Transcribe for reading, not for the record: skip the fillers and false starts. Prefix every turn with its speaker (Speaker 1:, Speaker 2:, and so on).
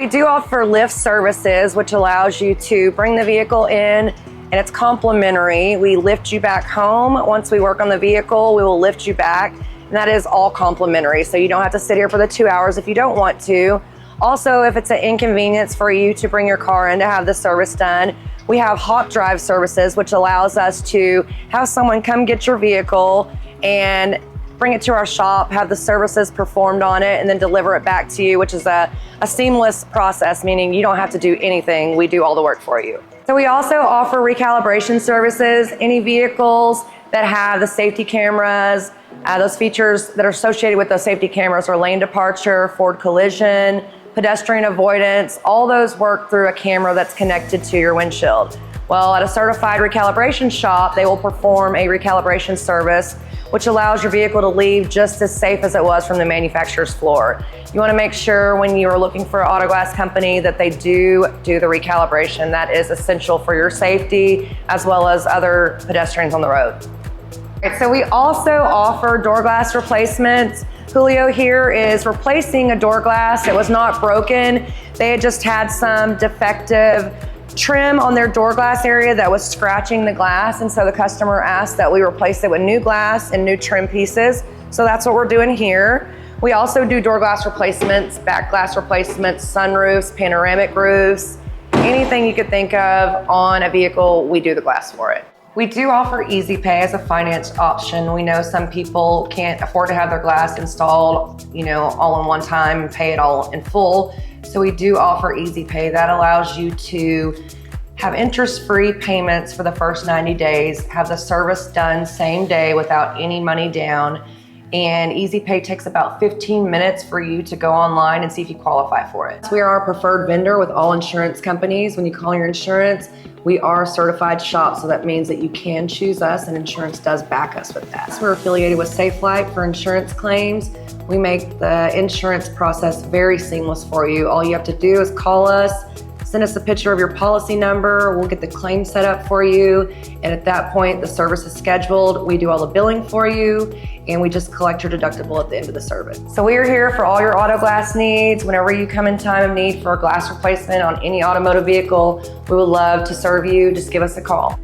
Speaker 1: We do offer lift services, which allows you to bring the vehicle in, and it's complimentary. We lift you back home. Once we work on the vehicle, we will lift you back, and that is all complimentary. So you don't have to sit here for the 2 hours if you don't want to. Also, if it's an inconvenience for you to bring your car in to have the service done, we have hot drive services, which allows us to have someone come get your vehicle and bring it to our shop, have the services performed on it, and then deliver it back to you, which is a seamless process, meaning you don't have to do anything. We do all the work for you. So we also offer recalibration services. Any vehicles that have the safety cameras, those features that are associated with those safety cameras are lane departure, forward collision, pedestrian avoidance, all those work through a camera that's connected to your windshield. Well, at a certified recalibration shop, they will perform a recalibration service, which allows your vehicle to leave just as safe as it was from the manufacturer's floor. You want to make sure when you are looking for an auto glass company that they do the recalibration. That is essential for your safety as well as other pedestrians on the road. So we also offer door glass replacements. Julio here is replacing a door glass. It was not broken. They had just had some defective trim on their door glass area that was scratching the glass, and so the customer asked that we replace it with new glass and new trim pieces. So that's what we're doing here. We also do door glass replacements, back glass replacements, sunroofs, panoramic roofs, anything you could think of on a vehicle, we do the glass for it. We do offer Easy Pay as a finance option. We know some people can't afford to have their glass installed, all in one time and pay it all in full. So we do offer Easy Pay. That allows you to have interest-free payments for the first 90 days, have the service done same day without any money down. And Easy Pay takes about 15 minutes for you to go online and see if you qualify for it. We are our preferred vendor with all insurance companies. When you call your insurance, we are a certified shop, so that means that you can choose us, and insurance does back us with that. So we're affiliated with SafeLight for insurance claims. We make the insurance process very seamless for you. All you have to do is call us, send us a picture of your policy number, we'll get the claim set up for you, and at that point the service is scheduled. We do all the billing for you, and we just collect your deductible at the end of the service. So we are here for all your auto glass needs. Whenever you come in time of need for a glass replacement on any automotive vehicle, we would love to serve you. Just give us a call.